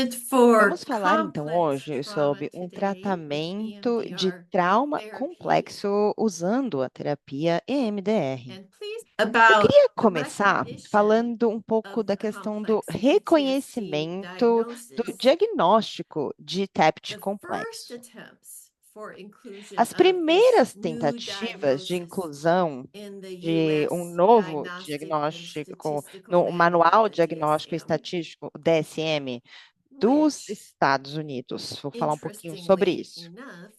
Vamos For falar então complex hoje trauma sobre um today with tratamento de EMDR trauma therapy. complexo usando a terapia EMDR. And please Eu about queria the começar recognition falando um pouco of da the questão do complex PTSD reconhecimento do diagnosis. diagnóstico de TEPT The first complexo. attempts for inclusion As of this primeiras new tentativas de diagnosis inclusão in the de um US novo Diagnostic and diagnóstico Statistical no Manual, Manual the Diagnóstico e DSM, Estatístico, o DSM, dos which, Estados Unidos. Vou falar um pouquinho sobre interestingly isso. enough,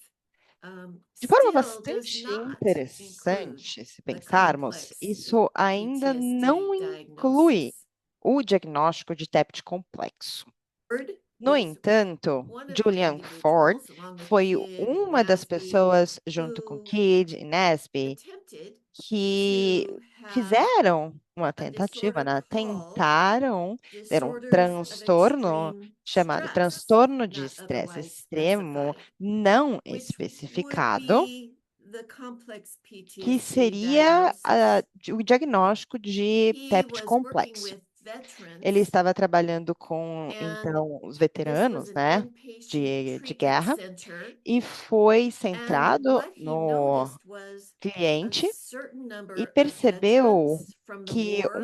De forma still does bastante not include interessante, se the pensarmos, complex isso ainda PTSD não inclui diagnosis. o diagnóstico de TEPT complexo. Ford No was entanto, one of the Julian Ford individuals, along with foi Kidd and uma das Nasby, pessoas, junto com who Kidd e Nasby, attempted que to have fizeram uma a tentativa, disorder né? called Tentaram ter um disorders of transtorno extreme chamado stress, transtorno de not estresse otherwise extremo specified, não which would especificado, be the complex que PTSD seria diagnosis. o diagnóstico de He TEPT was working complexo. with Ele veterans, estava trabalhando com, and então, os this was veteranos, an né, inpatient de treatment guerra, center. e foi And centrado what he no noticed was a cliente certain e number of percebeu veterans from the que war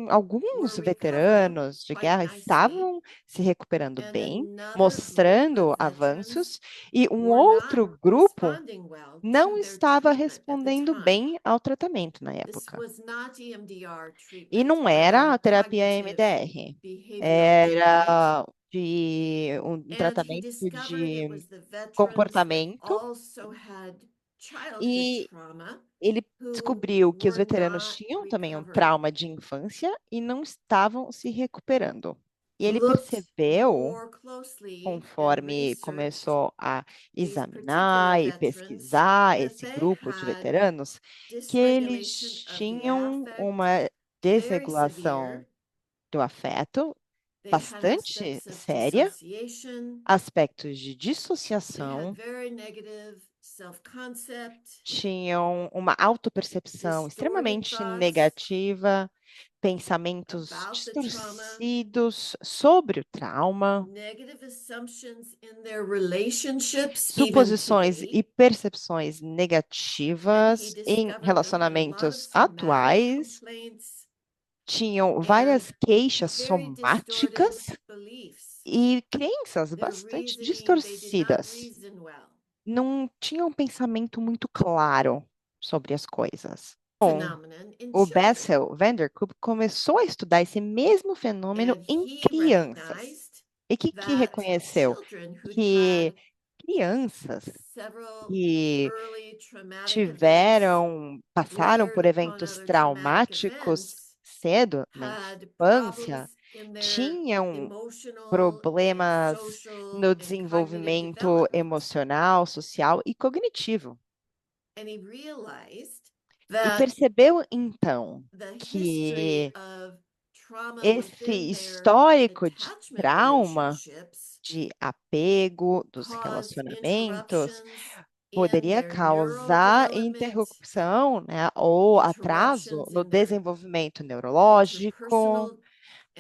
alguns were recovering veteranos de quite guerra nicely, estavam se recuperando and bem, another group of mostrando veterans avanços, e um were not outro grupo responding well to não their estava treatment at the respondendo time. bem ao tratamento na This época. was not EMDR E treatment, não but era a a terapia cognitive MDR, behavioral treatment. era de um And he tratamento discovered it de was the veterans that comportamento, also had childhood e trauma ele who descobriu que os were veteranos not tinham também um recovering. trauma de infância e não estavam se recuperando. E ele Looked percebeu, more closely and conforme researched começou a these particular examinar e veterans pesquisar that esse they grupo de had veteranos, que dysregulation eles of the tinham affect uma very desregulação severe. do afeto They had bastante aspects of séria, dissociation. aspectos de They had dissociação, very negative self-concept, tinham uma autopercepção distorted extremamente thoughts negativa, pensamentos about the trauma, distorcidos sobre o trauma, negative assumptions in their relationships even suposições today. e percepções And he negativas em discovered there were a lot of relacionamentos somatic atuais, complaints tinham and várias queixas very distorted somáticas beliefs. e crenças Their bastante reasoning, they did not distorcidas. reason well. Não tinham um pensamento muito claro sobre as coisas. Bom, Phenomenon in o children. Bessel van der Kolk começou a estudar esse mesmo fenômeno And em he crianças. recognized E o que, que that reconheceu? children who'd Que had crianças several que early traumatic events passaram por layered upon eventos other traumatic traumáticos events cedo na had infância, problems in their tinham emotional and problemas social no and cognitive desenvolvimento development. emocional, social e cognitivo. And he realized E that percebeu então the history que of trauma esse within their histórico de attachment trauma, relationships de apego dos caused relacionamentos, interruptions in poderia their causar neurodevelopment, interrupção, né, ou atraso interruptions no in their desenvolvimento neurológico, interpersonal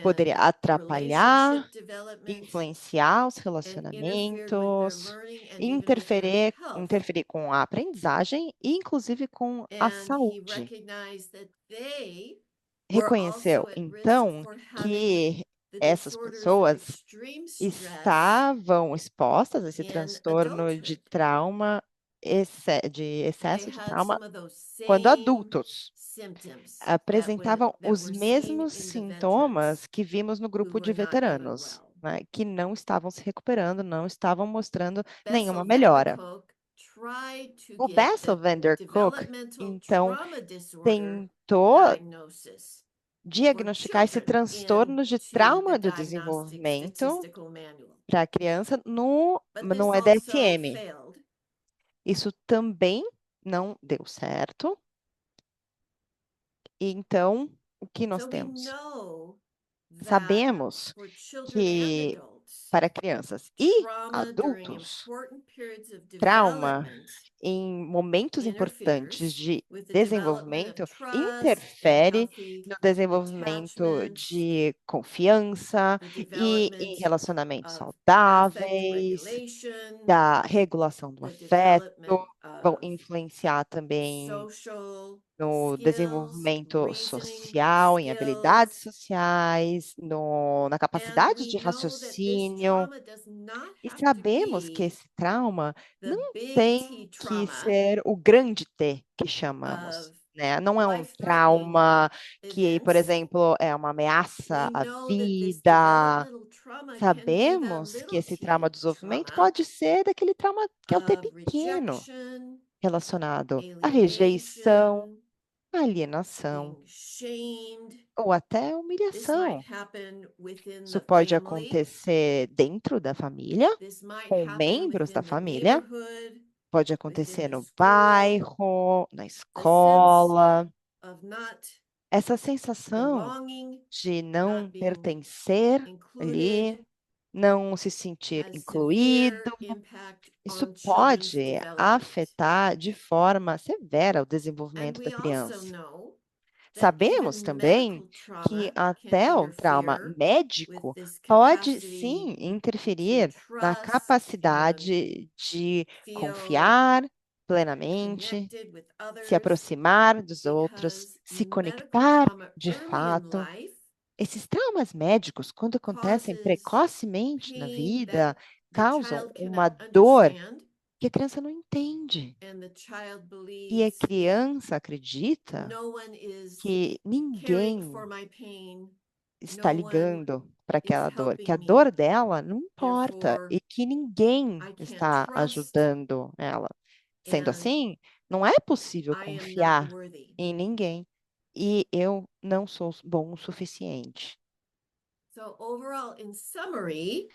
poderia and atrapalhar, relationship development, influenciar os and interfered with their relacionamentos, learning and even with their interferir, health. interferir com a aprendizagem e, inclusive, com a And he saúde. recognized that they were Reconheceu, also at risk então, for having que the essas disorders of pessoas extreme stress estavam expostas a esse in transtorno de adulthood. trauma, de They excesso de had trauma, some of those quando same adultos. symptoms Apresentavam that os were seen mesmos in the veterans sintomas que vimos no who grupo de were not doing veteranos, well. né, que não estavam se recuperando, não estavam mostrando nenhuma Bessel van der melhora. Kolk tried to O get Bessel a van der Kolk, developmental então, trauma disorder tentou diagnosis for diagnosticar esse children transtorno de into the trauma do Diagnostic desenvolvimento Statistical Manual. para a criança But no this also EDSM. failed. Isso também não deu certo. E então, o que nós So we temos? know that Sabemos for children and que para crianças e trauma during adultos. important periods of Trauma development em momentos importantes interferes de with the development of desenvolvimento trust and interfere healthy no desenvolvimento attachments, de confiança the e em development relacionamentos of affect saudáveis, regulation, da regulação do the afeto, development vão of influenciar também social no skills, desenvolvimento reasoning social, em habilidades skills. sociais, na And capacidade we de know that this raciocínio. trauma does not E have to sabemos que be esse trauma the não big tem T que trauma ser o grande T que chamamos, of né? Não é um life-threatening trauma que, por events. exemplo, é uma ameaça We à know that this vida. developmental trauma can be the Sabemos que little esse trauma t do desenvolvimento trauma pode ser daquele trauma que é o T of pequeno, rejection, relacionado à rejeição, alienation, à alienação being shamed. ou até This might humilhação. happen within Isso the pode family. acontecer dentro da família, This might com happen membros da within the família. neighborhood, Pode within acontecer the no school. bairro, na The sense escola. of not Essa sensação belonging, de not não being pertencer ali, included, não se sentir has incluído, severe impact isso on children's pode development. afetar de forma severa o And desenvolvimento da we also criança. know that Sabemos even também medical que trauma can até o trauma interfere with médico this pode capacity sim to interferir na trust and capacidade de feel confiar plenamente, connected with se others, aproximar dos outros, because se medical conectar trauma de early in fato. life Esses traumas médicos, quando acontecem causes precocemente na pain that vida, the causam child uma cannot dor understand, que a criança não entende. and the child E a believes criança acredita no one is que caring ninguém for my pain, está no one ligando para is aquela dor, que a helping dor me, dela não importa therefore e que ninguém I can't está trust ajudando ela. Sendo and assim, não é possível I am not confiar worthy. em ninguém e eu não sou bom o suficiente. So overall, in summary,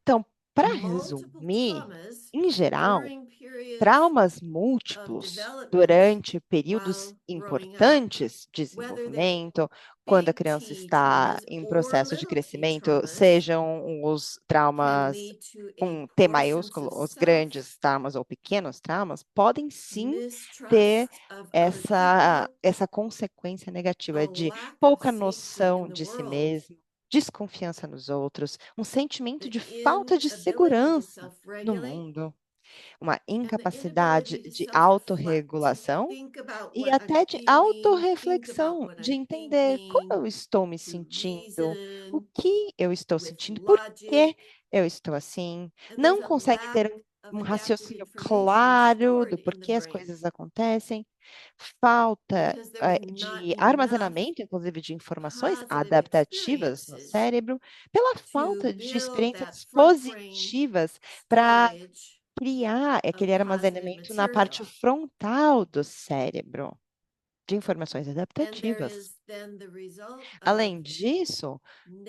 Então, para multiple resumir, traumas em geral, during periods traumas of múltiplos development durante períodos while growing up, importantes de whether they're desenvolvimento, quando a big criança T está traumas em or processo de little t crescimento, traumas, sejam os can traumas lead to a com T poor sense maiúsculo, of os self, grandes traumas ou pequenos traumas, podem sim ter mistrust of other essa, people, essa consequência a negativa de lack of pouca safety in noção the de si world, mesmo, desconfiança nos outros, um sentimento the de falta de inability to segurança no self-regulate, mundo, uma and the inability incapacidade to de self-reflect, to autorregulação think about e what I'm até de feeling, think about autorreflexão, what de I'm entender como thinking, eu estou me to sentindo, o reason que eu estou with sentindo, por que logic, eu estou assim, and there's não a consegue lack ter of um adaptive raciocínio information claro do stored in the porquê as brain coisas acontecem, falta because there's not de enough armazenamento, inclusive de informações positive adaptativas no experiences cérebro, pela to falta de build that experiências front brain positivas para storage criar of aquele positive armazenamento na parte material. frontal do cérebro de informações And there adaptativas. is then the result of Além disso,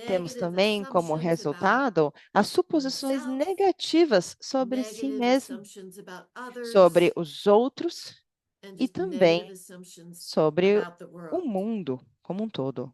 temos negative também como assumptions about resultado as suposições oneself, negativas sobre si negative mesmo, assumptions about sobre others, os outros and e just negative também assumptions sobre about the o world. mundo como um todo.